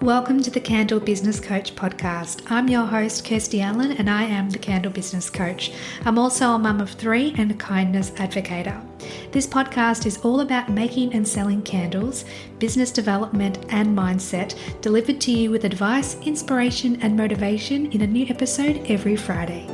Welcome to the Candle Business Coach podcast. I'm your host, Kirsty Allan, and I am the Candle Business Coach. I'm also a mum of three and a kindness advocator. This podcast is all about making and selling candles, business development, and mindset, delivered to you with advice, inspiration, and motivation in a new episode every Friday.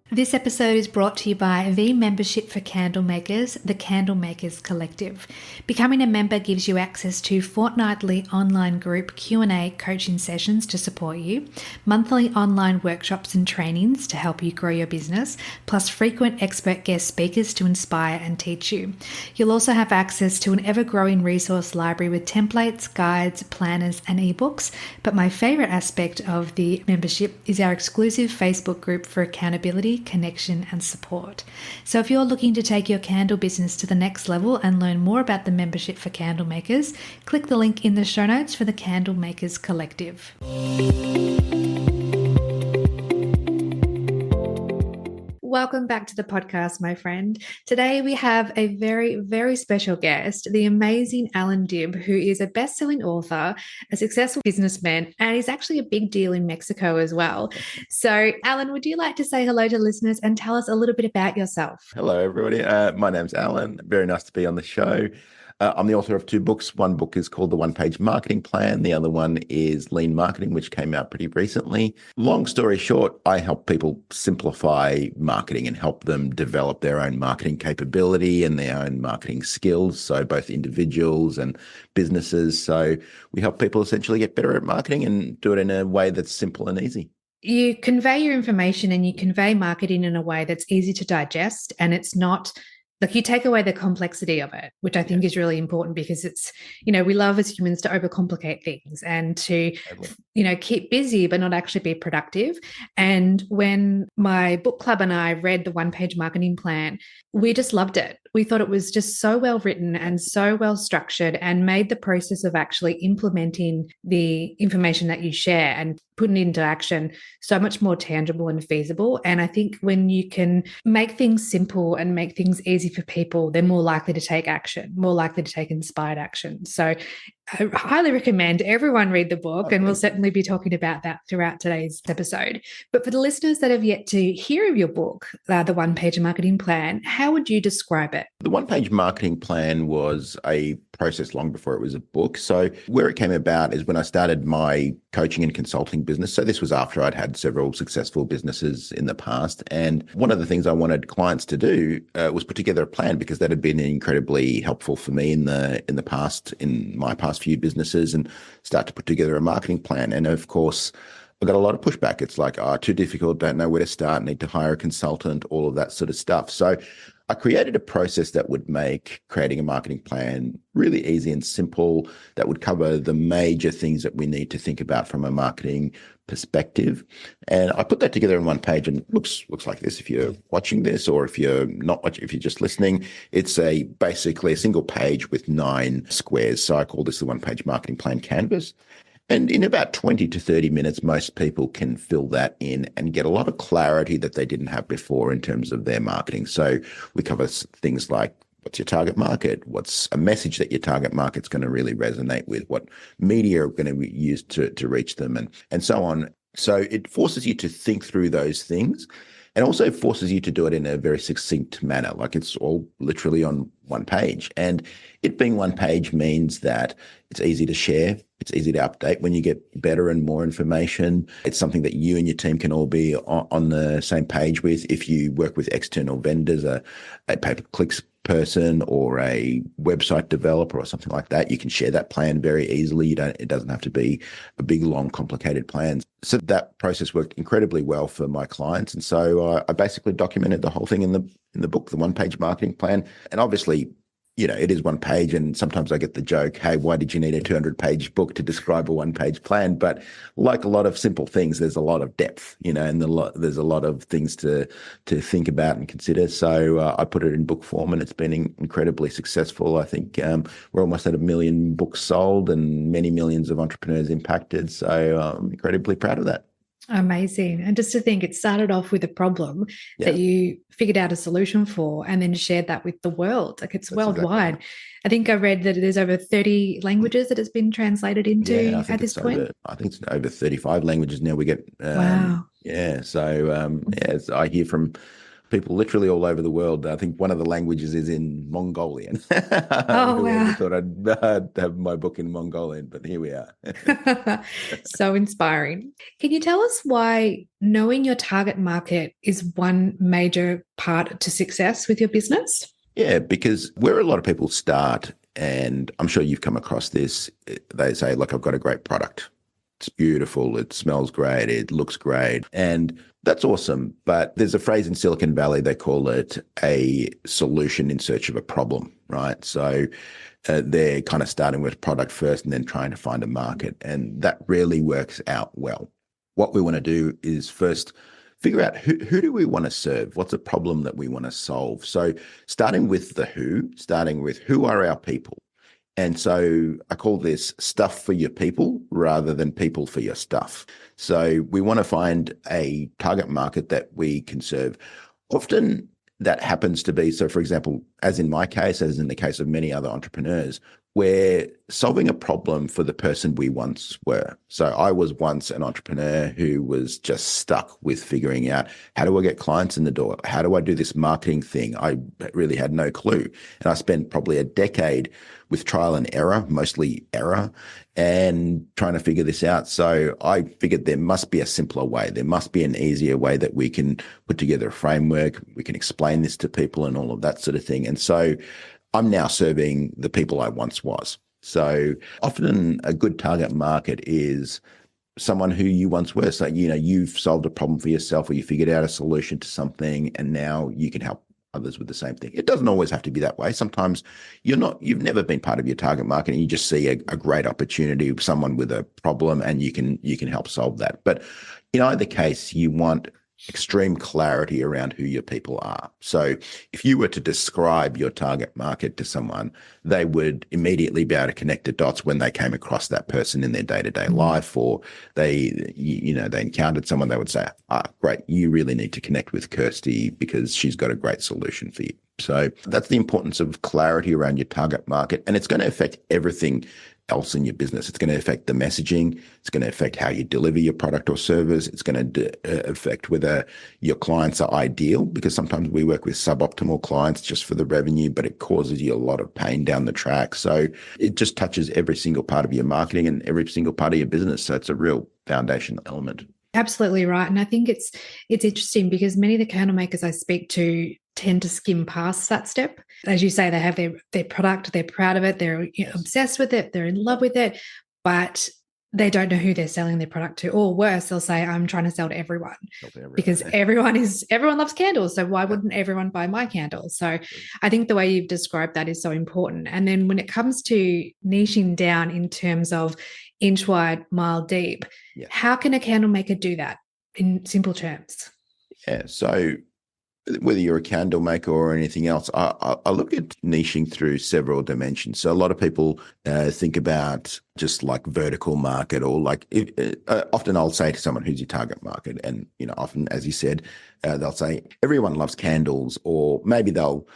This episode is brought to you by the membership for candle makers, the Candle Makers Collective. Becoming a member gives you access to fortnightly online group Q&A coaching sessions to support you, monthly online workshops and trainings to help you grow your business, plus frequent expert guest speakers to inspire and teach you. You'll also have access to an ever-growing resource library with templates, guides, planners, and ebooks. But my favorite aspect of the membership is our exclusive Facebook group for accountability, connection, and support. So if you're looking to take your candle business to the next level and learn more about the membership for candle makers, click the link in the show notes for the Candle Makers Collective. Welcome back to the podcast, my friend. Today we have a very, very special guest, the amazing Allan Dib, who is a best-selling author, a successful businessman, and is actually a big deal in Mexico as well. So, Allan, would you like to say hello to listeners and tell us a little bit about yourself? Hello, everybody. My name's Allan. Very nice to be on the show. I'm the author of two books. One book is called The One-Page Marketing Plan. The other one is Lean Marketing, which came out pretty recently. Long story short, I help people simplify marketing and help them develop their own marketing capability and their own marketing skills. So both individuals and businesses. So we help people essentially get better at marketing and do it in a way that's simple and easy. You convey your information and you convey marketing in a way that's easy to digest, and it's not like you take away the complexity of it, which I think is really important because it's, we love as humans to overcomplicate things and to, keep busy but not actually be productive. And when my book club and I read the one-page marketing plan, we just loved it. We thought it was just so well written and so well structured and made the process of actually implementing the information that you share and putting it into action so much more tangible and feasible. And I think when you can make things simple and make things easy for people, they're more likely to take action, more likely to take inspired action. So I highly recommend everyone read the book, and we'll certainly be talking about that throughout today's episode. But for the listeners that have yet to hear of your book, The One-Page Marketing Plan, how would you describe it? The One-Page Marketing Plan was a process long before it was a book. So where it came about is when I started my coaching and consulting business. So this was after I'd had several successful businesses in the past. And one of the things I wanted clients to do was put together a plan, because that had been incredibly helpful for me in my past few businesses, and start to put together a marketing plan. And of course, I got a lot of pushback. It's like, too difficult, don't know where to start, need to hire a consultant, all of that sort of stuff. So I created a process that would make creating a marketing plan really easy and simple, that would cover the major things that we need to think about from a marketing perspective. And I put that together in one page, and it looks like this. If you're watching this, or if you're not watching, if you're just listening, it's basically a single page with 9 squares. So I call this the one-page marketing plan canvas. And in about 20 to 30 minutes, most people can fill that in and get a lot of clarity that they didn't have before in terms of their marketing. So we cover things like, what's your target market? What's a message that your target market's going to really resonate with? What media are going to be used to reach them, and so on. So it forces you to think through those things, and also forces you to do it in a very succinct manner. Like, it's all literally on one page. And it being one page means that it's easy to share. It's easy to update when you get better and more information. It's something that you and your team can all be on the same page with. If you work with external vendors, a pay-per-clicks person or a website developer or something like that, you can share that plan very easily. It doesn't have to be a big, long, complicated plan. So that process worked incredibly well for my clients. And so I basically documented the whole thing in the book, The One-Page Marketing Plan. And obviously, it is one page, and sometimes I get the joke, hey, why did you need a 200-page book to describe a one-page plan? But like a lot of simple things, there's a lot of depth, and there's a lot of things to think about and consider. So I put it in book form, and it's been incredibly successful. I think we're almost at 1 million books sold and many millions of entrepreneurs impacted. So I'm incredibly proud of that. Amazing. And just to think, it started off with a problem that Yeah, you figured out a solution for and then shared that with the world. Like it's that's exactly right. worldwide. I think I read that there's over 30 languages that it's been translated Yeah, into at this point. I think it's over 35 languages now we get. Wow. Yeah, so I hear from people literally all over the world. I think one of the languages is in Mongolian. Oh, Who ever wow. thought I'd have my book in Mongolian, but here we are. So inspiring. Can you tell us why knowing your target market is one major part to success with your business? Yeah, because where a lot of people start, and I'm sure you've come across this, they say, look, I've got a great product. It's beautiful. It smells great. It looks great. And that's awesome. But there's a phrase in Silicon Valley, they call it a solution in search of a problem, right? So they're kind of starting with product first and then trying to find a market. And that really works out well. What we want to do is first figure out who do we want to serve? What's a problem that we want to solve? So starting with starting with who are our people? And so I call this stuff for your people rather than people for your stuff. So we want to find a target market that we can serve. Often that happens to be, so for example, as in my case, as in the case of many other entrepreneurs, we're solving a problem for the person we once were. So I was once an entrepreneur who was just stuck with figuring out, how do I get clients in the door? How do I do this marketing thing? I really had no clue. And I spent probably a decade with trial and error, mostly error, and trying to figure this out. So I figured there must be a simpler way. There must be an easier way that we can put together a framework. We can explain this to people and all of that sort of thing. And so I'm now serving the people I once was. So often a good target market is someone who you once were. So, you've solved a problem for yourself or you figured out a solution to something and now you can help others with the same thing. It doesn't always have to be that way. Sometimes you've never been part of your target market and you just see a great opportunity, someone with a problem and you can help solve that. But in either case, you want extreme clarity around who your people are. So if you were to describe your target market to someone, they would immediately be able to connect the dots when they came across that person in their day-to-day life, or they encountered someone, they would say, great, you really need to connect with Kirsty because she's got a great solution for you. So that's the importance of clarity around your target market. And it's going to affect everything else in your business. It's going to affect the messaging. It's going to affect how you deliver your product or service. It's going to affect whether your clients are ideal, because sometimes we work with suboptimal clients just for the revenue, but it causes you a lot of pain down the track. So it just touches every single part of your marketing and every single part of your business. So it's a real foundational element. Absolutely right. And I think it's interesting because many of the candle makers I speak to tend to skim past that step. As you say, they have their product, they're proud of it, they're obsessed with it, they're in love with it, but they don't know who they're selling their product to. Or worse, they'll say, I'm trying to sell to everyone, because everyone loves candles. So why wouldn't everyone buy my candles? So I think the way you've described that is so important. And then when it comes to niching down in terms of inch wide, mile deep, how can a candle maker do that in simple terms? Yeah. So whether you're a candle maker or anything else, I look at niching through several dimensions. So a lot of people think about just like vertical market, or like often I'll say to someone, who's your target market? And, often, as you said, they'll say everyone loves candles, or maybe they'll,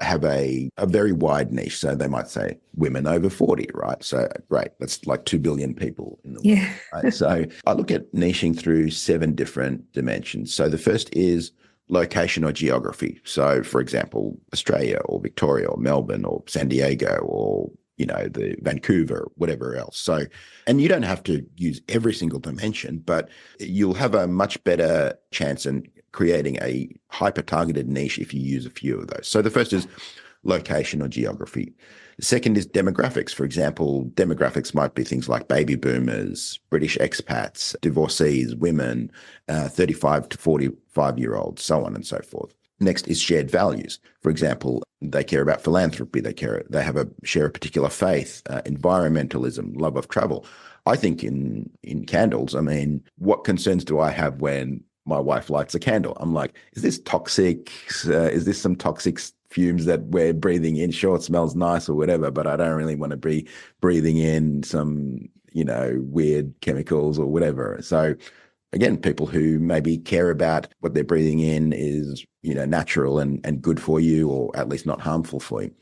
have a very wide niche. So they might say women over 40, right? So great. That's like 2 billion people in the world. Yeah. Right? So I look at niching through 7 different dimensions. So the first is location or geography. So, for example, Australia or Victoria or Melbourne or San Diego or, the Vancouver, whatever else. So, and you don't have to use every single dimension, but you'll have a much better chance in creating a hyper-targeted niche if you use a few of those. So the first is location or geography. The second is demographics. For example, demographics might be things like baby boomers, British expats, divorcees, women, 35 to 45-year-olds, so on and so forth. Next is shared values. For example, they care about philanthropy. They have share a particular faith, environmentalism, love of travel. I think in candles, what concerns do I have when my wife lights a candle? I'm like, is this toxic? Is this some toxic fumes that we're breathing in? Sure, it smells nice or whatever, but I don't really want to be breathing in some, weird chemicals or whatever. So again, people who maybe care about what they're breathing in is, natural and good for you, or at least not harmful for you.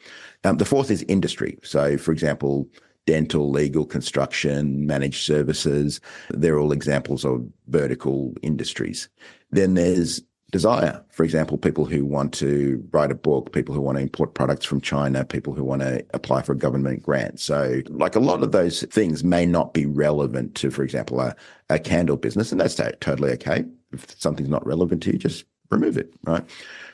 The fourth is industry. So, for example, dental, legal, construction, managed services, they're all examples of vertical industries. Then there's desire. For example, people who want to write a book, people who want to import products from China, people who want to apply for a government grant. So like a lot of those things may not be relevant to, for example, a candle business, and that's totally okay. If something's not relevant to you, just remove it, right?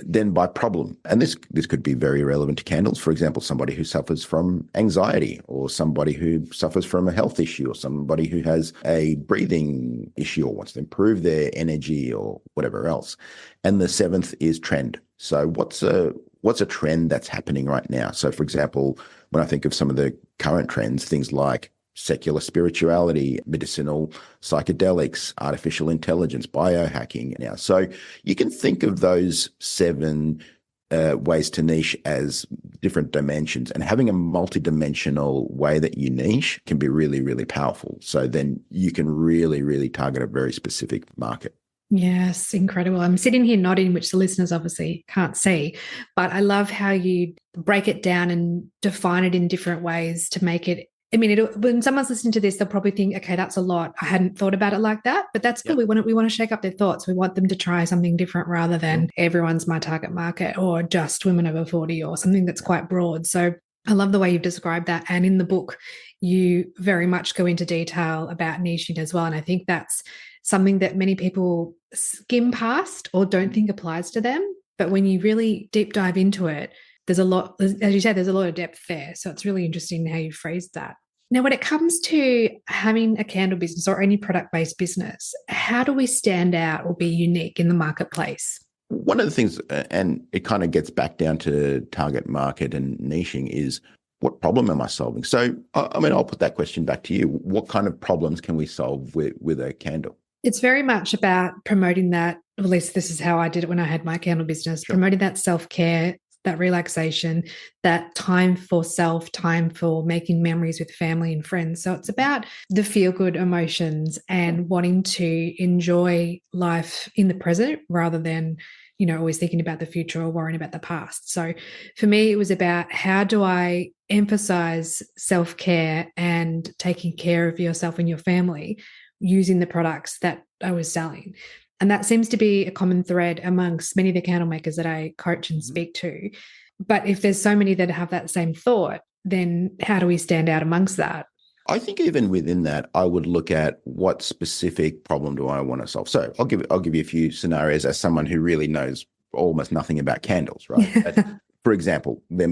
Then by problem, and this could be very relevant to candles. For example, somebody who suffers from anxiety, or somebody who suffers from a health issue, or somebody who has a breathing issue or wants to improve their energy or whatever else. And the seventh is trend. So what's a trend that's happening right now? So for example, when I think of some of the current trends, things like secular spirituality, medicinal psychedelics, artificial intelligence, biohacking now. So you can think of those 7 ways to niche as different dimensions, and having a multidimensional way that you niche can be really, really powerful. So then you can really, really target a very specific market. Yes, incredible. I'm sitting here nodding, which the listeners obviously can't see, but I love how you break it down and define it in different ways to make it. I mean, when someone's listening to this, they'll probably think, okay, that's a lot. I hadn't thought about it like that, but that's good. Yep. We want to shake up their thoughts. We want them to try something different rather than everyone's my target market, or just women over 40, or something that's quite broad. So I love the way you've described that. And in the book, you very much go into detail about niching as well. And I think that's something that many people skim past or don't think applies to them. But when you really deep dive into it, there's a lot, as you said, there's a lot of depth there. So it's really interesting how you phrased that. Now, when it comes to having a candle business or any product-based business, how do we stand out or be unique in the marketplace? One of the things, and it kind of gets back down to target market and niching, is what problem am I solving? So, I mean, I'll put that question back to you. What kind of problems can we solve with a candle? It's very much about promoting that, at least this is how I did it when I had my candle business, promoting that self-care, that relaxation, that time for self, time for making memories with family and friends. So it's about the feel-good emotions and wanting to enjoy life in the present rather than, always thinking about the future or worrying about the past. So for me, it was about how do I emphasize self-care and taking care of yourself and your family using the products that I was selling. And that seems to be a common thread amongst many of the candle makers that I coach and speak to. But if there's so many that have that same thought, then how do we stand out amongst that? I think even within that, I would look at what specific problem do I want to solve. So I'll give you a few scenarios as someone who really knows almost nothing about candles, right? For example, you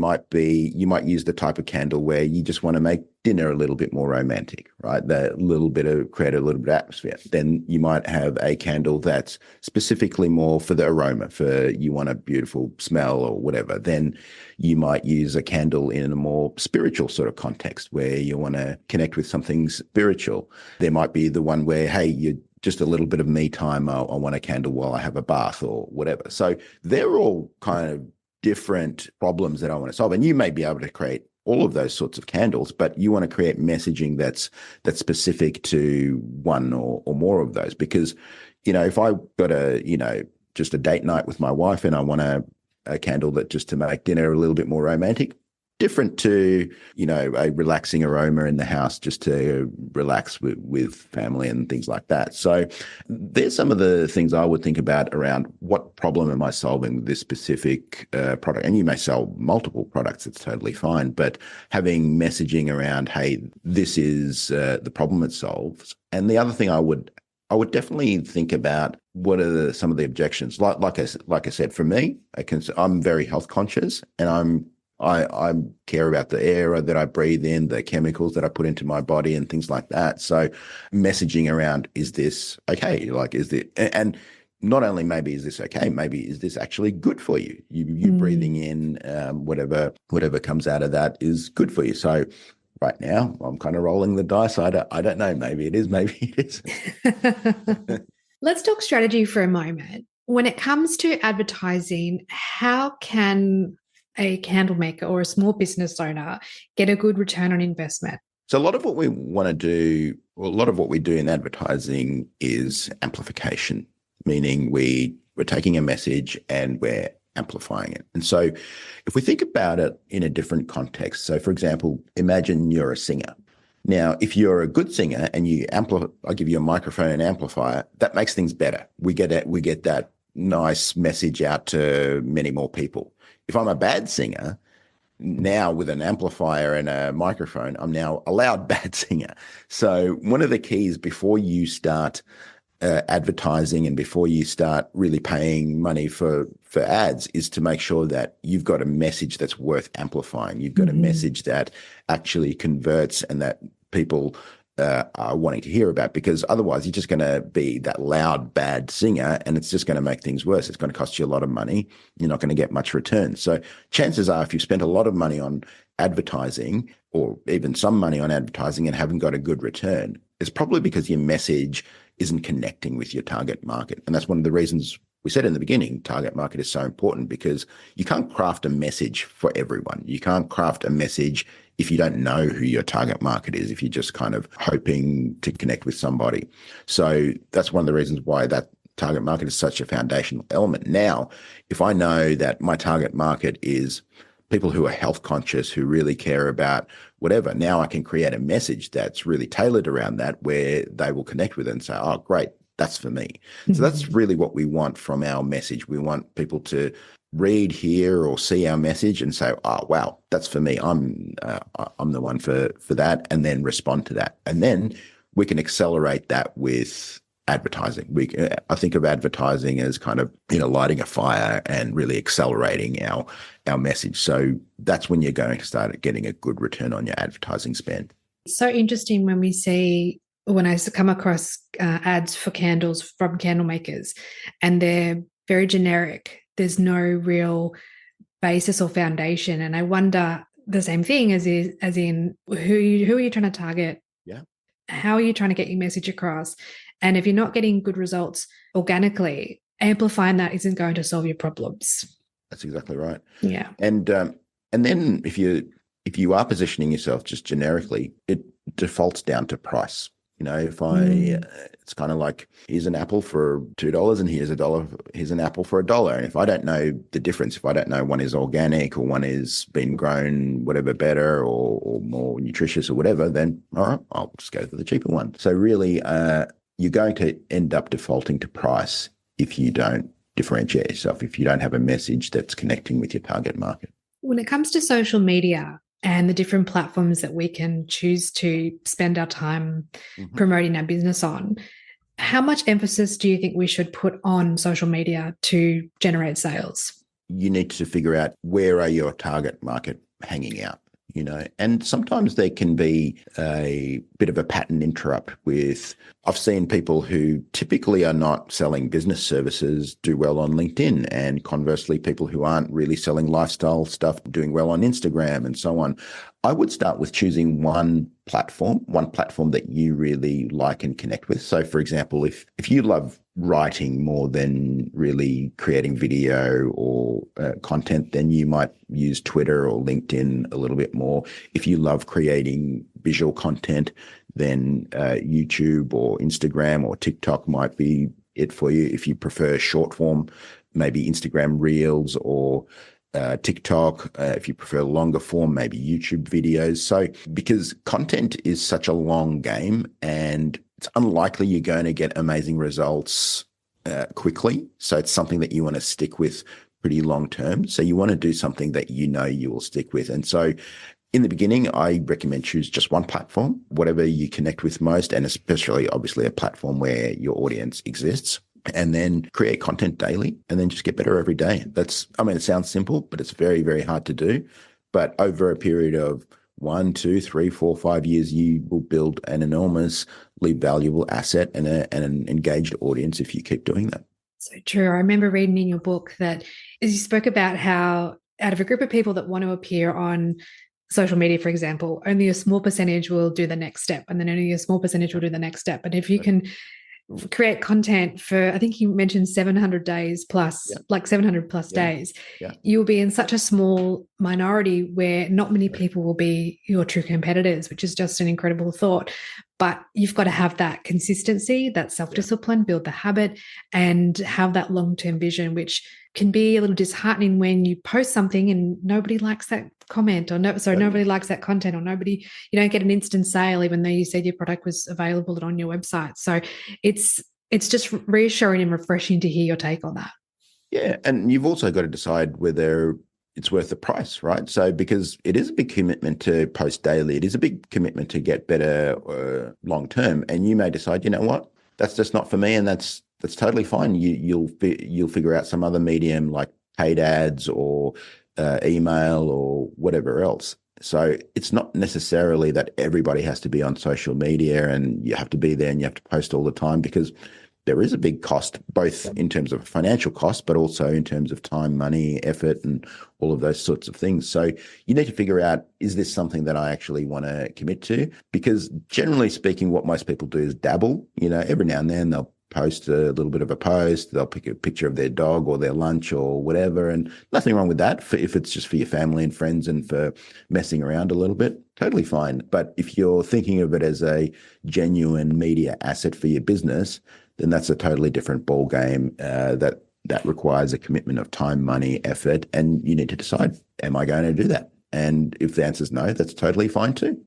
might use the type of candle where you just want to make dinner a little bit more romantic, right? Create a little bit of atmosphere. Then you might have a candle that's specifically more for the aroma, for you want a beautiful smell or whatever. Then you might use a candle in a more spiritual sort of context where you want to connect with something spiritual. There might be the one where, hey, you just a little bit of me time. I want a candle while I have a bath or whatever. So they're all kind of different problems that I want to solve. And you may be able to create all of those sorts of candles, but you want to create messaging that's specific to one or more of those. Because, if I got just a date night with my wife and I want a candle that just to make dinner a little bit more romantic, different to, a relaxing aroma in the house just to relax with family and things like that. So there's some of the things I would think about around what problem am I solving with this specific product. And you may sell multiple products, it's totally fine. But having messaging around, hey, this is the problem it solves. And the other thing I would definitely think about what are some of the objections. Like I said, for me, I'm very health conscious, and I care about the air that I breathe in, the chemicals that I put into my body and things like that. So messaging around, is this okay? And not only maybe is this okay, maybe is this actually good for you? You breathing in whatever comes out of that is good for you. So right now I'm kind of rolling the dice. I don't know. Maybe it is, maybe it isn't. Let's talk strategy for a moment. When it comes to advertising, how can a candle maker or a small business owner get a good return on investment? So a lot of what we want to do, or a lot of what we do in advertising is amplification, meaning we're taking a message and we're amplifying it. And so if we think about it in a different context, so for example, imagine you're a singer. Now, if you're a good singer and I give you a microphone and amplifier, that makes things better. We get that nice message out to many more people. If I'm a bad singer, now with an amplifier and a microphone, I'm now a loud bad singer. So one of the keys before you start advertising and before you start really paying money for ads is to make sure that you've got a message that's worth amplifying. You've got a message that actually converts and that people are wanting to hear about, because otherwise you're just going to be that loud, bad singer and it's just going to make things worse. It's going to cost you a lot of money. You're not going to get much return. So chances are if you've spent a lot of money on advertising or even some money on advertising and haven't got a good return, it's probably because your message isn't connecting with your target market. And that's one of the reasons we said in the beginning, target market is so important, because you can't craft a message for everyone. You can't craft a message if you don't know who your target market is, if you're just kind of hoping to connect with somebody. So that's one of the reasons why that target market is such a foundational element. Now, if I know that my target market is people who are health conscious, who really care about whatever, now I can create a message that's really tailored around that, where they will connect with it and say, oh, great, that's for me. So that's really what we want from our message. We want people to read, hear, or see our message and say, oh, wow, that's for me. I'm the one for that, and then respond to that. And then we can accelerate that with advertising. I think of advertising as kind of, lighting a fire and really accelerating our message. So that's when you're going to start getting a good return on your advertising spend. So interesting when I come across ads for candles from candle makers, and they're very generic. There's no real basis or foundation. And I wonder the same thing as in who are you trying to target? Yeah. How are you trying to get your message across? And if you're not getting good results organically, amplifying that isn't going to solve your problems. That's exactly right. Yeah. And then if you are positioning yourself just generically, it defaults down to price. It's kind of like, here's an apple for $2 and here's an apple for $1. And if I don't know the difference, if I don't know one is organic or one is been grown, whatever, better or more nutritious or whatever, then all right, I'll just go for the cheaper one. So really, you're going to end up defaulting to price if you don't differentiate yourself, if you don't have a message that's connecting with your target market. When it comes to social media and the different platforms that we can choose to spend our time promoting our business on, how much emphasis do you think we should put on social media to generate sales? You need to figure out, where are your target market hanging out? And sometimes there can be a bit of a pattern interrupt with, I've seen people who typically are not selling business services do well on LinkedIn, and conversely, people who aren't really selling lifestyle stuff doing well on Instagram and so on. I would start with choosing one platform that you really like and connect with. So for example, if you love writing more than really creating video or content, then you might use Twitter or LinkedIn a little bit more. If you love creating visual content, then YouTube or Instagram or TikTok might be it for you. If you prefer short form, maybe Instagram Reels or TikTok. If you prefer longer form, maybe YouTube videos. So because content is such a long game, and it's unlikely you're going to get amazing results quickly. So it's something that you want to stick with pretty long term. So you want to do something that you know you will stick with. And so in the beginning, I recommend choose just one platform, whatever you connect with most, and especially obviously a platform where your audience exists. And then create content daily, and then just get better every day. It sounds simple, but it's very, very hard to do. But over a period of 1, 2, 3, 4, 5 years, you will build an enormously valuable asset and an engaged audience if you keep doing that. So true. I remember reading in your book that as you spoke about how out of a group of people that want to appear on social media, for example, only a small percentage will do the next step, and then only a small percentage will do the next step. And if you can create content for, I think you mentioned 700 days plus, like 700 plus days, you'll be in such a small minority where not many people will be your true competitors, which is just an incredible thought. But you've got to have that consistency, that self-discipline, build the habit, and have that long-term vision, which can be a little disheartening when you post something and nobody likes that comment, or nobody likes that content, or you don't get an instant sale even though you said your product was available on your website. So it's just reassuring and refreshing to hear your take on that. Yeah, and you've also got to decide whether it's worth the price, right? So because it is a big commitment to post daily, it is a big commitment to get better long term, and you may decide, you know what, that's just not for me, and that's totally fine. You'll figure out some other medium like paid ads or email or whatever else. So it's not necessarily that everybody has to be on social media and you have to be there and you have to post all the time, because there is a big cost, both in terms of financial cost, but also in terms of time, money, effort, and all of those sorts of things. So you need to figure out, is this something that I actually want to commit to? Because generally speaking, what most people do is dabble. Every now and then they'll post a little bit of a post, they'll pick a picture of their dog or their lunch or whatever, and nothing wrong with that if it's just for your family and friends and for messing around a little bit, totally fine. But if you're thinking of it as a genuine media asset for your business, then that's a totally different ball game that requires a commitment of time, money, effort, and you need to decide, am I going to do that? And if the answer is no, that's totally fine too.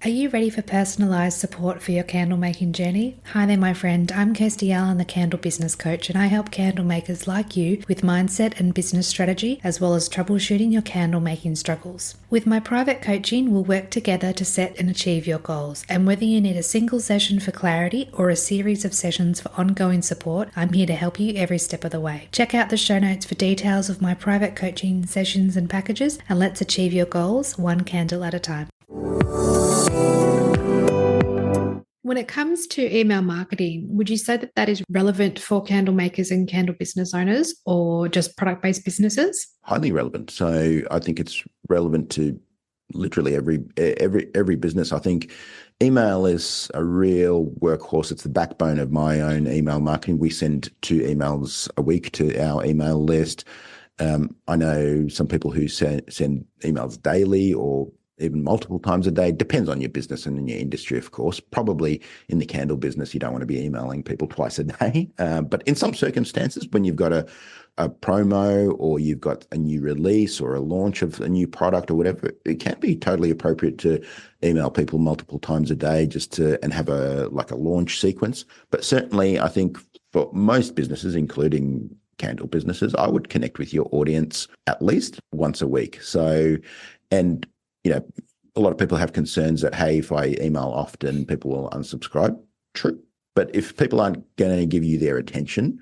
Are you ready for personalised support for your candle making journey? Hi there, my friend. I'm Kirsty Allan, the Candle Business Coach, and I help candle makers like you with mindset and business strategy, as well as troubleshooting your candle making struggles. With my private coaching, we'll work together to set and achieve your goals. And whether you need a single session for clarity or a series of sessions for ongoing support, I'm here to help you every step of the way. Check out the show notes for details of my private coaching sessions and packages, and let's achieve your goals one candle at a time. When it comes to email marketing, would you say that is relevant for candle makers and candle business owners, or just product-based businesses? Highly relevant. So I think it's relevant to literally every business. I think email is a real workhorse. It's the backbone of my own email marketing. We send 2 emails a week to our email list. I know some people who send emails daily or even multiple times a day. Depends on your business and in your industry, of course. Probably in the candle business, you don't want to be emailing people twice a day. But in some circumstances, when you've got a promo, or you've got a new release or a launch of a new product or whatever, it can be totally appropriate to email people multiple times a day and have a launch sequence. But certainly, I think for most businesses, including candle businesses, I would connect with your audience at least once a week. So, and a lot of people have concerns that, hey, if I email often, people will unsubscribe. True. But if people aren't going to give you their attention,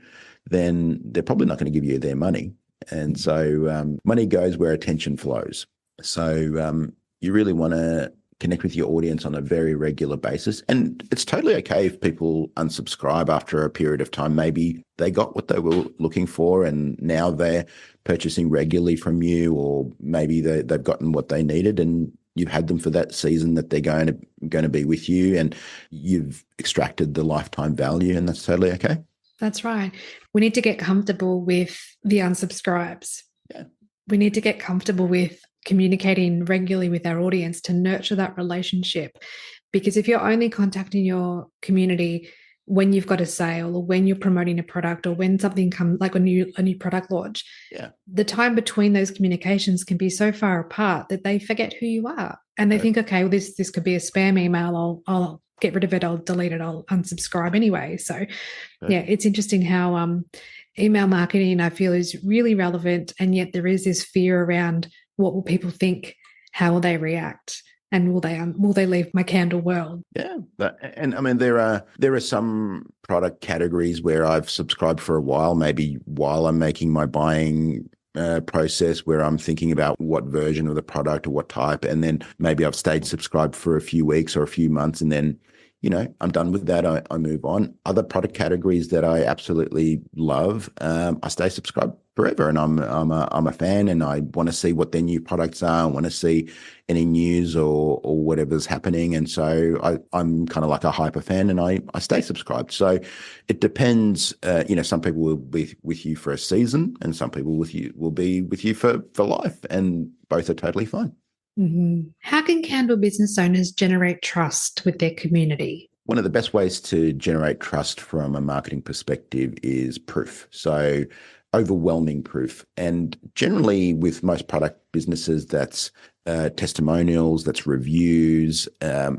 then they're probably not going to give you their money. And so money goes where attention flows. So you really want to connect with your audience on a very regular basis. And it's totally okay if people unsubscribe after a period of time. Maybe they got what they were looking for and now they're purchasing regularly from you, or maybe they've gotten what they needed and you've had them for that season that they're going to be with you, and you've extracted the lifetime value, and that's totally okay. That's right. We need to get comfortable with the unsubscribes. Yeah. We need to get comfortable with communicating regularly with our audience to nurture that relationship. Because if you're only contacting your community when you've got a sale, or when you're promoting a product, or when something comes, like a new product launch, the time between those communications can be so far apart that they forget who you are, and they think, okay, well, this could be a spam email. I'll get rid of it. I'll delete it. I'll unsubscribe anyway. So, it's interesting how email marketing, I feel, is really relevant, and yet there is this fear around, what will people think? How will they react? And will they leave my candle world? Yeah, and I mean there are some product categories where I've subscribed for a while, maybe while I'm making my buying process, where I'm thinking about what version of the product or what type, and then maybe I've stayed subscribed for a few weeks or a few months, and then I'm done with that. I move on. Other product categories that I absolutely love, I stay subscribed forever, and I'm a fan, and I want to see what their new products are. I want to see any news or whatever's happening, and so I'm kind of like a hyper fan, and I stay subscribed. So it depends. Some people will be with you for a season, and some people will be with you for life, and both are totally fine. Mm-hmm. How can candle business owners generate trust with their community? One of the best ways to generate trust from a marketing perspective is proof. So overwhelming proof. And generally with most product businesses, that's testimonials, that's reviews.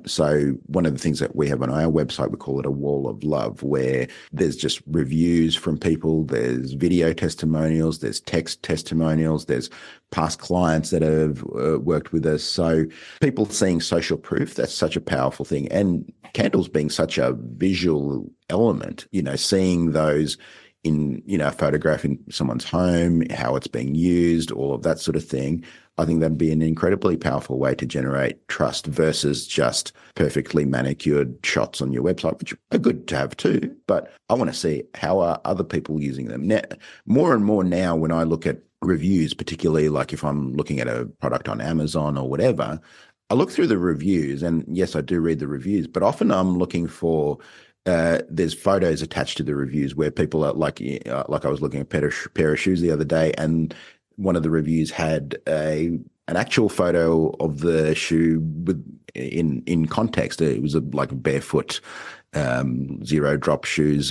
So one of the things that we have on our website, we call it a wall of love, where there's just reviews from people, there's video testimonials, there's text testimonials, there's past clients that have worked with us. So people seeing social proof, that's such a powerful thing. And candles being such a visual element, seeing those in, a photograph in someone's home, how it's being used, all of that sort of thing. I think that'd be an incredibly powerful way to generate trust versus just perfectly manicured shots on your website, which are good to have too. But I want to see how are other people using them. Now, more and more now, when I look at reviews, particularly like if I'm looking at a product on Amazon or whatever, I look through the reviews, and yes, I do read the reviews, but often I'm looking for there's photos attached to the reviews where people are like I was looking at a pair of shoes the other day, and one of the reviews had an actual photo of the shoe in context. It was like a barefoot, zero drop shoes.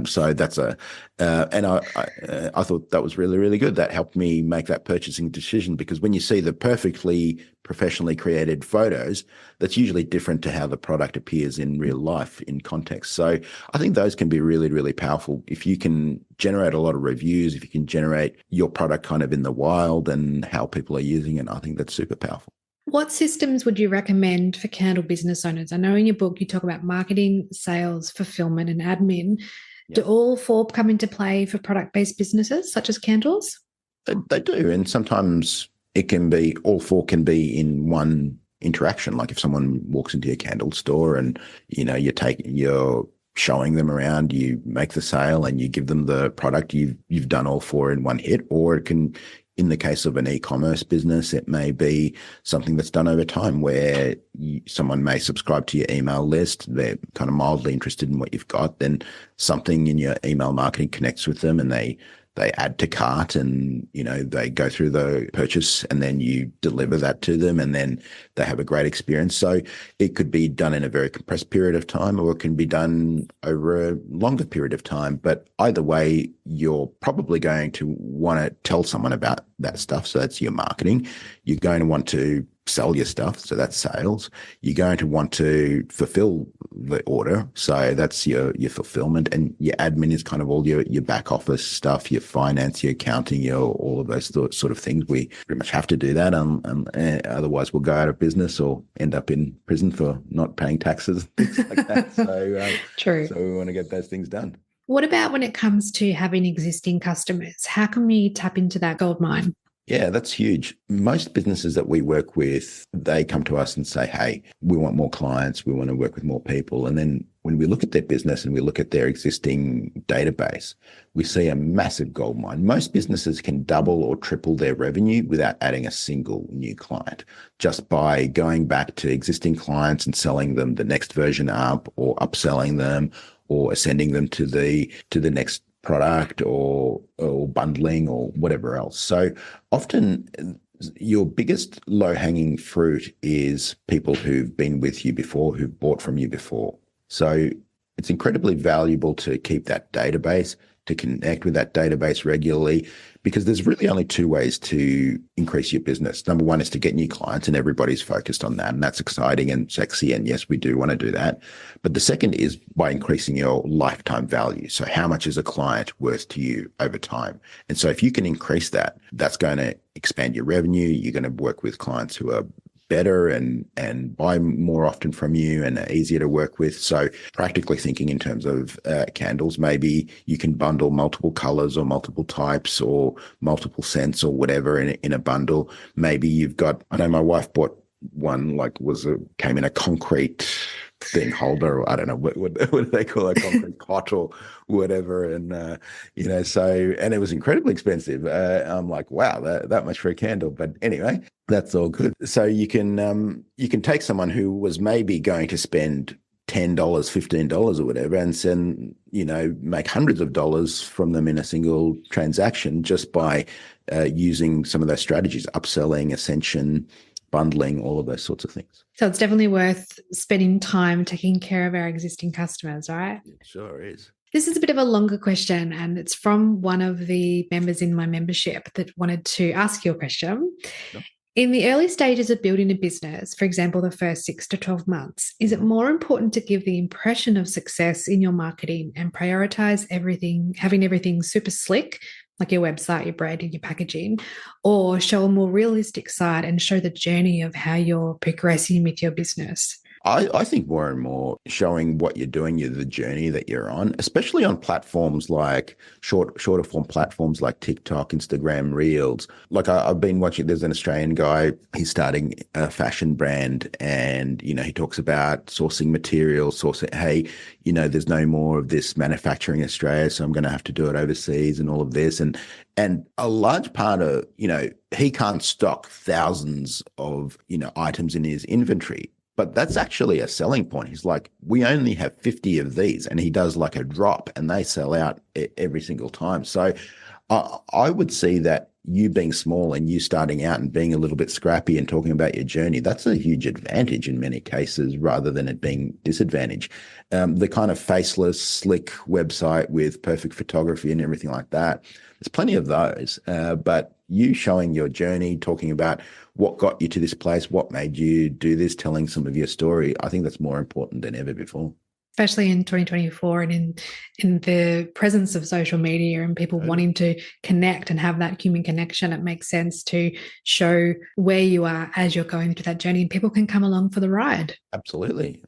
So that's and I thought that was really, really good. That helped me make that purchasing decision, because when you see the perfectly professionally created photos, that's usually different to how the product appears in real life in context. So I think those can be really, really powerful. If you can generate a lot of reviews, if you can generate your product kind of in the wild and how people are using it, I think that's super powerful. What systems would you recommend for candle business owners? I know in your book you talk about marketing, sales, fulfillment, and admin. Yep. Do all four come into play for product-based businesses such as candles? They do, and sometimes it can be all four can be in one interaction. Like if someone walks into your candle store and you're showing them around, you make the sale and you give them the product, you've done all four in one hit. Or it can, in the case of an e-commerce business, it may be something that's done over time where someone may subscribe to your email list. They're kind of mildly interested in what you've got. Then something in your email marketing connects with them, and they add to cart, and they go through the purchase, and then you deliver that to them, and then they have a great experience. So it could be done in a very compressed period of time, or it can be done over a longer period of time. But either way, you're probably going to want to tell someone about that stuff. So that's your marketing. You're going to want to sell your stuff. So that's sales. You're going to want to fulfill the order. So that's your fulfillment, and your admin is kind of all your back office stuff, your finance, your accounting, all of those sort of things. We pretty much have to do that. Otherwise we'll go out of business or end up in prison for not paying taxes, things like that. So, True. So we want to get those things done. What about when it comes to having existing customers? How can we tap into that gold mine? Yeah, that's huge. Most businesses that we work with, they come to us and say, hey, we want more clients. We want to work with more people. And then when we look at their business and we look at their existing database, we see a massive gold mine. Most businesses can double or triple their revenue without adding a single new client, just by going back to existing clients and selling them the next version up, or upselling them, or sending them to the next product, or bundling, or whatever else. So often your biggest low-hanging fruit is people who've been with you before, who've bought from you before. So it's incredibly valuable to keep that database, to connect with that database regularly, because there's really only two ways to increase your business. Number one is to get new clients, and everybody's focused on that, and that's exciting and sexy. And yes, we do want to do that. But the second is by increasing your lifetime value. So how much is a client worth to you over time? And so if you can increase that, that's going to expand your revenue. You're going to work with clients who are better and buy more often from you and are easier to work with. So practically thinking in terms of candles, maybe you can bundle multiple colors or multiple types or multiple scents or whatever in a bundle. Maybe you've got, I know my wife bought one, came in a concrete thing holder, or I don't know what do they call a concrete pot or whatever, and so, and it was incredibly expensive. I'm like, wow, that much for a candle, but anyway, that's all good. So you can take someone who was maybe going to spend $10, $15 or whatever, and send, make hundreds of dollars from them in a single transaction just by using some of those strategies, upselling, ascension, bundling, all of those sorts of things. So it's definitely worth spending time taking care of our existing customers, right? It sure is. This is a bit of a longer question, and it's from one of the members in my membership that wanted to ask you a question. Sure. In the early stages of building a business, for example, the first 6 to 12 months, is it more important to give the impression of success in your marketing and prioritize everything, having everything super slick, like your website, your branding, your packaging, or show a more realistic side and show the journey of how you're progressing with your business? I think more and more showing what you're doing, the journey that you're on, especially on platforms like shorter form platforms like TikTok, Instagram, Reels. Like I've been watching, there's an Australian guy, he's starting a fashion brand, and, he talks about sourcing materials, hey, there's no more of this manufacturing in Australia, so I'm going to have to do it overseas and all of this. And a large part of, he can't stock thousands of, items in his inventory. But that's actually a selling point. He's like, we only have 50 of these, and he does like a drop, and they sell out every single time. So I would see that you being small and you starting out and being a little bit scrappy and talking about your journey, that's a huge advantage in many cases rather than it being disadvantage. The kind of faceless, slick website with perfect photography and everything like that, there's plenty of those. But you showing your journey, talking about what got you to this place, what made you do this, telling some of your story, I think that's more important than ever before. Especially in 2024 and in the presence of social media and people wanting to connect and have that human connection, it makes sense to show where you are as you're going through that journey, and people can come along for the ride. Absolutely.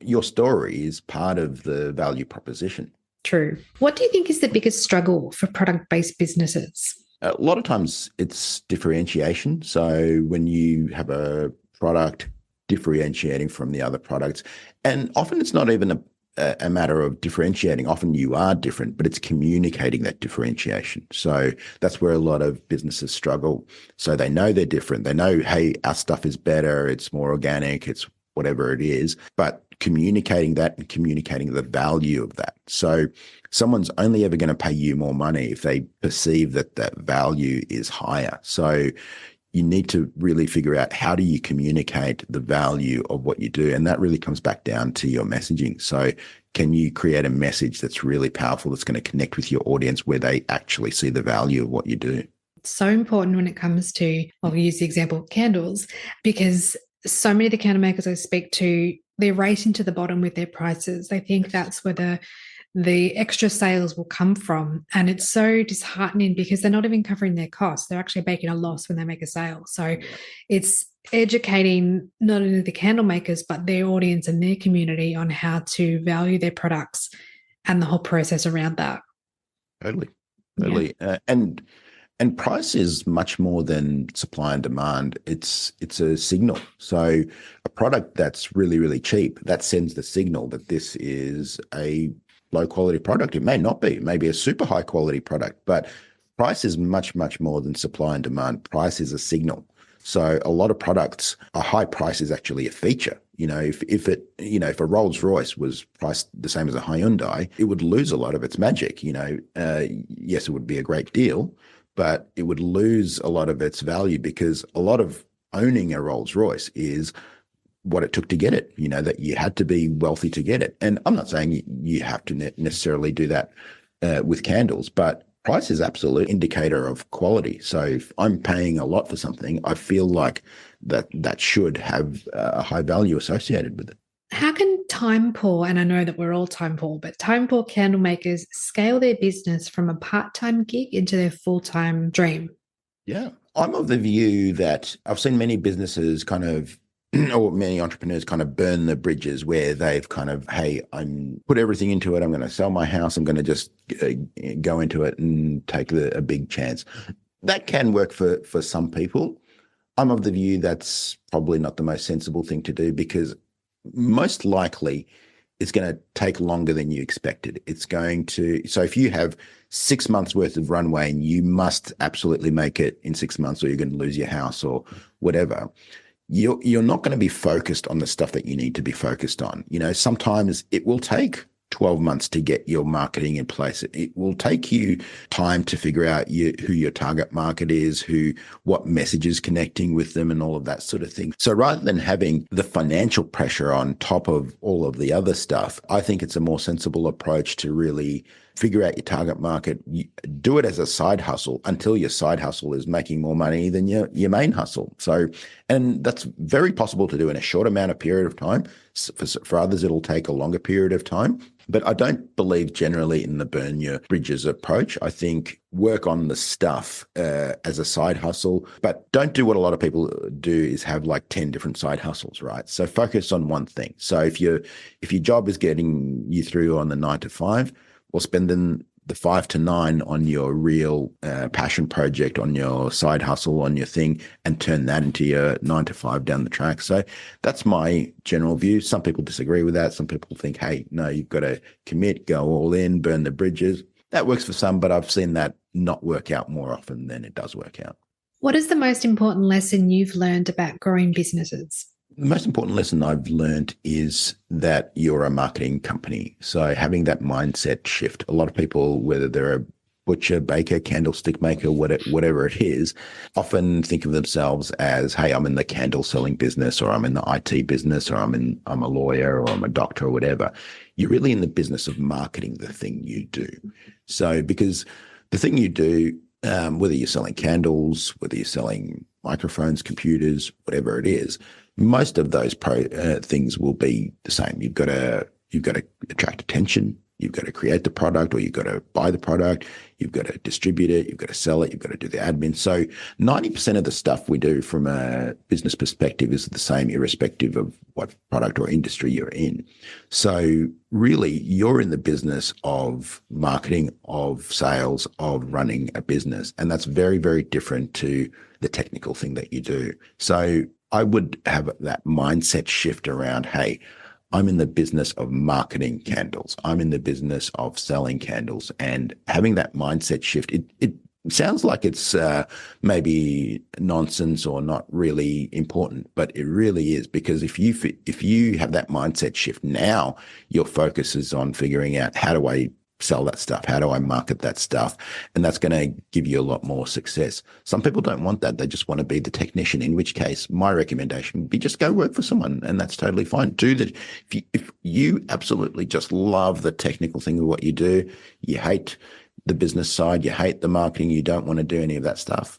Your story is part of the value proposition. True. What do you think is the biggest struggle for product-based businesses? A lot of times it's differentiation. So when you have a product differentiating from the other products, and often it's not even a matter of differentiating. Often you are different, but it's communicating that differentiation. So that's where a lot of businesses struggle. So they know they're different. They know, hey, our stuff is better. It's more organic. It's whatever it is, but communicating that and communicating the value of that. So someone's only ever going to pay you more money if they perceive that that value is higher. So you need to really figure out, how do you communicate the value of what you do? And that really comes back down to your messaging. So can you create a message that's really powerful, that's going to connect with your audience, where they actually see the value of what you do? It's so important when it comes to, I'll use the example of candles, because so many of the candle makers I speak to, they're racing to the bottom with their prices. They think that's where the extra sales will come from. And it's so disheartening because they're not even covering their costs. They're actually making a loss when they make a sale. So it's educating not only the candle makers, but their audience and their community on how to value their products and the whole process around that. Totally. Yeah. And price is much more than supply and demand. It's a signal. So a product that's really, really cheap, that sends the signal that this is a low quality product. It may not be, it may be a super high quality product, but price is much, much more than supply and demand. Price is a signal. So a lot of products, a high price is actually a feature. If a Rolls Royce was priced the same as a Hyundai, it would lose a lot of its magic. Yes, it would be a great deal, but it would lose a lot of its value, because a lot of owning a Rolls Royce is what it took to get it, that you had to be wealthy to get it. And I'm not saying you have to necessarily do that with candles, but price is absolute indicator of quality. So if I'm paying a lot for something, I feel like that should have a high value associated with it. How can time poor, and I know that we're all time poor, but time poor candle makers scale their business from a part-time gig into their full-time dream? Yeah, I'm of the view that I've seen many businesses or many entrepreneurs kind of burn the bridges, where they've kind of, hey, I'm put everything into it. I'm going to sell my house. I'm going to just go into it and take a big chance. That can work for some people. I'm of the view that's probably not the most sensible thing to do, because most likely it's going to take longer than you expected. So if you have 6 months worth of runway and you must absolutely make it in 6 months or you're going to lose your house or whatever, you're not going to be focused on the stuff that you need to be focused on. Sometimes it will take 12 months to get your marketing in place. It will take you time to figure out who your target market is, what messages connecting with them and all of that sort of thing. So rather than having the financial pressure on top of all of the other stuff, I think it's a more sensible approach to really figure out your target market, do it as a side hustle until your side hustle is making more money than your main hustle. So, and that's very possible to do in a short amount of period of time. For others, it'll take a longer period of time. But I don't believe generally in the burn your bridges approach. I think work on the stuff as a side hustle, but don't do what a lot of people do is have like 10 different side hustles, right? So focus on one thing. So if your job is getting you through on the 9 to 5, well, spend the 5 to 9 on your real passion project, on your side hustle, on your thing, and turn that into your 9 to 5 down the track. So that's my general view. Some people disagree with that. Some people think, hey, no, you've got to commit, go all in, burn the bridges. That works for some, but I've seen that not work out more often than it does work out. What is the most important lesson you've learned about growing businesses? The most important lesson I've learned is that you're a marketing company. So having that mindset shift, a lot of people, whether they're a butcher, baker, candlestick maker, whatever it is, often think of themselves as, hey, I'm in the candle selling business, or I'm in the IT business, or I'm a lawyer, or I'm a doctor, or whatever. You're really in the business of marketing the thing you do. So because the thing you do, whether you're selling candles, whether you're selling microphones, computers, whatever it is, most of those things will be the same. You've got to attract attention. You've got to create the product, or you've got to buy the product. You've got to distribute it. You've got to sell it. You've got to do the admin. So 90% of the stuff we do from a business perspective is the same, irrespective of what product or industry you're in. So really, you're in the business of marketing, of sales, of running a business. And that's very, very different to the technical thing that you do. So I would have that mindset shift around, hey, I'm in the business of marketing candles. I'm in the business of selling candles, and having that mindset shift. It sounds like it's maybe nonsense or not really important, but it really is, because if you have that mindset shift now, your focus is on figuring out, how do I sell that stuff? How do I market that stuff? And that's going to give you a lot more success. Some people don't want that. They just want to be the technician, in which case my recommendation would be just go work for someone, and that's totally fine. If you absolutely just love the technical thing of what you do, you hate the business side, you hate the marketing, you don't want to do any of that stuff,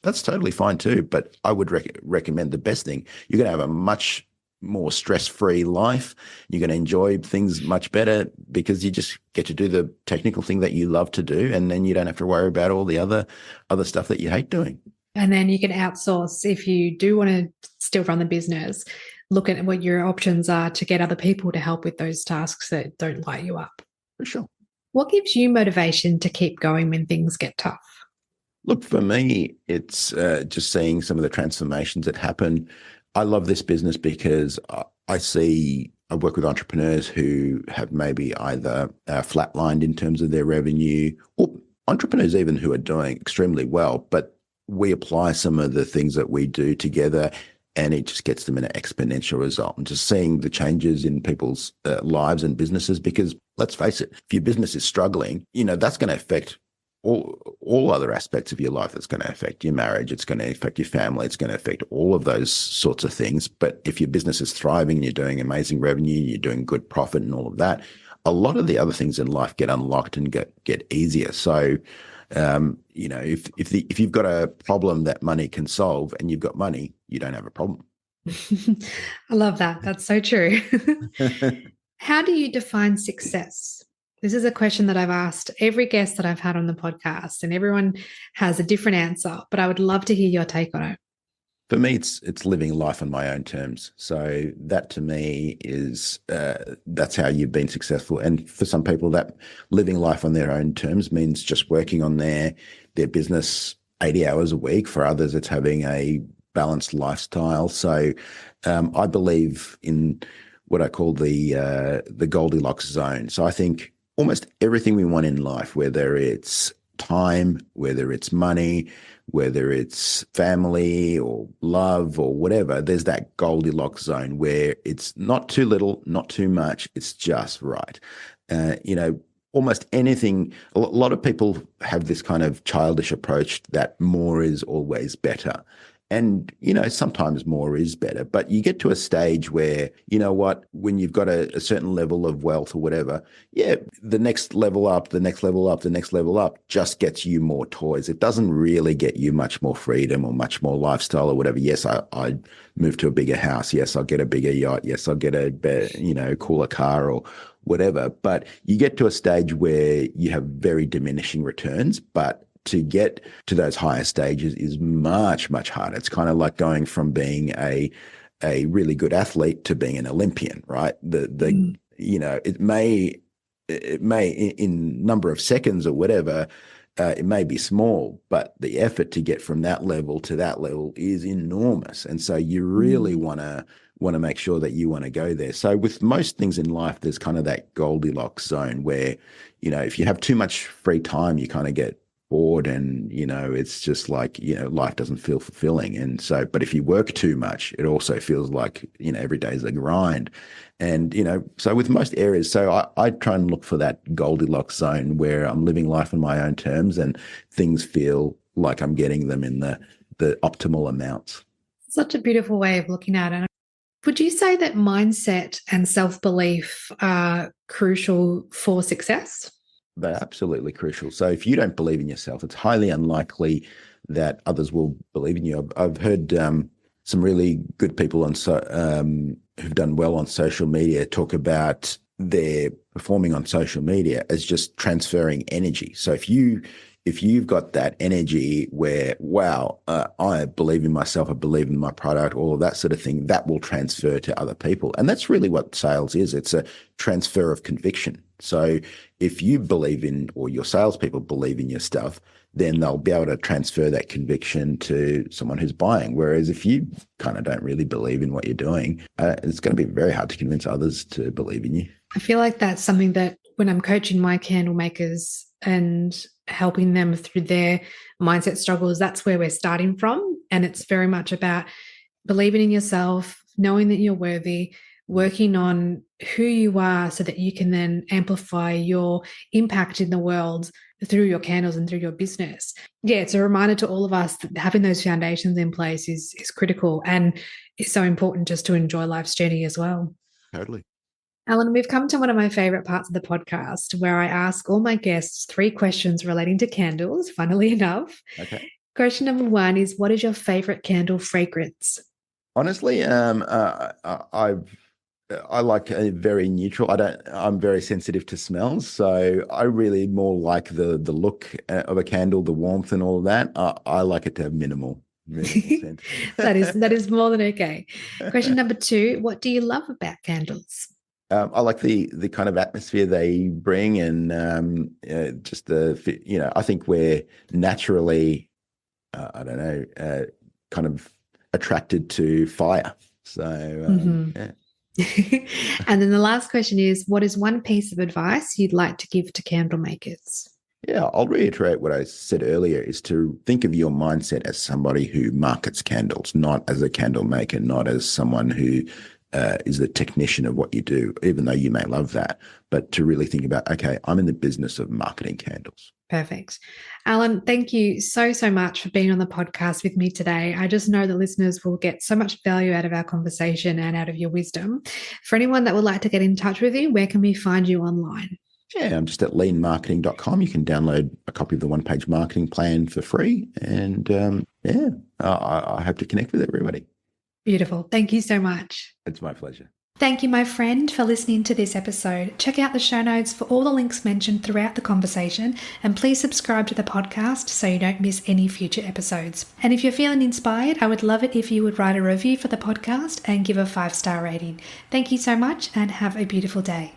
that's totally fine too. But I would recommend the best thing. You're going to have a much more stress-free life. You're going to enjoy things much better because you just get to do the technical thing that you love to do, and then you don't have to worry about all the other stuff that you hate doing. And then you can outsource if you do want to still run the business. Look at what your options are to get other people to help with those tasks that don't light you up. For sure. What gives you motivation to keep going when things get tough? Look, for me, it's just seeing some of the transformations that happen. I love this business because I work with entrepreneurs who have maybe either flatlined in terms of their revenue, or entrepreneurs even who are doing extremely well, but we apply some of the things that we do together, and it just gets them an exponential result. And just seeing the changes in people's lives and businesses, because let's face it, if your business is struggling, that's going to affect all other aspects of your life. That's going to affect your marriage. It's going to affect your family. It's going to affect all of those sorts of things. But if your business is thriving, you're doing amazing revenue, you're doing good profit and all of that, a lot of the other things in life get unlocked and get easier. So, if you've got a problem that money can solve and you've got money, you don't have a problem. I love that. That's so true. How do you define success? This is a question that I've asked every guest that I've had on the podcast, and everyone has a different answer, but I would love to hear your take on it. For me, it's living life on my own terms. So that to me is that's how you've been successful. And for some people, that living life on their own terms means just working on their business 80 hours a week. For others, it's having a balanced lifestyle. So I believe in what I call the Goldilocks zone. So I think almost everything we want in life, whether it's time, whether it's money, whether it's family or love or whatever, there's that Goldilocks zone where it's not too little, not too much, it's just right. Almost anything, a lot of people have this kind of childish approach that more is always better. And, sometimes more is better, but you get to a stage where, when you've got a certain level of wealth or whatever, the next level up, the next level up, the next level up just gets you more toys. It doesn't really get you much more freedom or much more lifestyle or whatever. Yes, I move to a bigger house. Yes, I'll get a bigger yacht. Yes, I'll get a better, cooler car or whatever. But you get to a stage where you have very diminishing returns, but to get to those higher stages is much, much harder. It's kind of like going from being a really good athlete to being an Olympian, right? It may in number of seconds or whatever, it may be small, but the effort to get from that level to that level is enormous. And so you really want to make sure that you want to go there. So with most things in life, there's kind of that Goldilocks zone where, if you have too much free time, you kind of get bored and, it's just like, life doesn't feel fulfilling. And so, but if you work too much, it also feels like, every day is a grind. And, so with most areas, so I try and look for that Goldilocks zone where I'm living life on my own terms and things feel like I'm getting them in the optimal amounts. Such a beautiful way of looking at it. Would you say that mindset and self-belief are crucial for success? They're absolutely crucial. So if you don't believe in yourself, it's highly unlikely that others will believe in you. I've heard some really good people who've done well on social media talk about their performing on social media as just transferring energy. So if you've got that energy where, wow, I believe in myself, I believe in my product, all of that sort of thing, that will transfer to other people. And that's really what sales is. It's a transfer of conviction. So if you believe in, or your salespeople believe in your stuff, then they'll be able to transfer that conviction to someone who's buying. Whereas if you kind of don't really believe in what you're doing, it's going to be very hard to convince others to believe in you. I feel like that's something that when I'm coaching my candle makers and helping them through their mindset struggles, that's where we're starting from. And it's very much about believing in yourself, knowing that you're worthy, working on who you are so that you can then amplify your impact in the world through your candles and through your business. Yeah, it's a reminder to all of us that having those foundations in place is critical, and it's so important just to enjoy life's journey as well. Totally. Allan, we've come to one of my favorite parts of the podcast where I ask all my guests 3 questions relating to candles, funnily enough. Okay. Question number 1 is, what is your favorite candle fragrance? Honestly, I like a very neutral. I'm very sensitive to smells, so I really more like the look of a candle, the warmth and all of that. I like it to have minimal scent. That is more than okay. Question number 2, what do you love about candles? I like the kind of atmosphere they bring, and just I think we're naturally, kind of attracted to fire. So yeah. And then the last question is, what is one piece of advice you'd like to give to candle makers? Yeah, I'll reiterate what I said earlier, is to think of your mindset as somebody who markets candles, not as a candle maker, not as someone who is the technician of what you do, even though you may love that, but to really think about, okay, I'm in the business of marketing candles. Perfect. Allan, thank you so much for being on the podcast with me today. I just know that listeners will get so much value out of our conversation and out of your wisdom. For anyone that would like to get in touch with you, where can we find you online? Yeah, I'm just at leanmarketing.com. You can download a copy of the one-page marketing plan for free. And I hope to connect with everybody. Beautiful. Thank you so much. It's my pleasure. Thank you, my friend, for listening to this episode. Check out the show notes for all the links mentioned throughout the conversation, and please subscribe to the podcast so you don't miss any future episodes. And if you're feeling inspired, I would love it if you would write a review for the podcast and give a 5-star rating. Thank you so much, and have a beautiful day.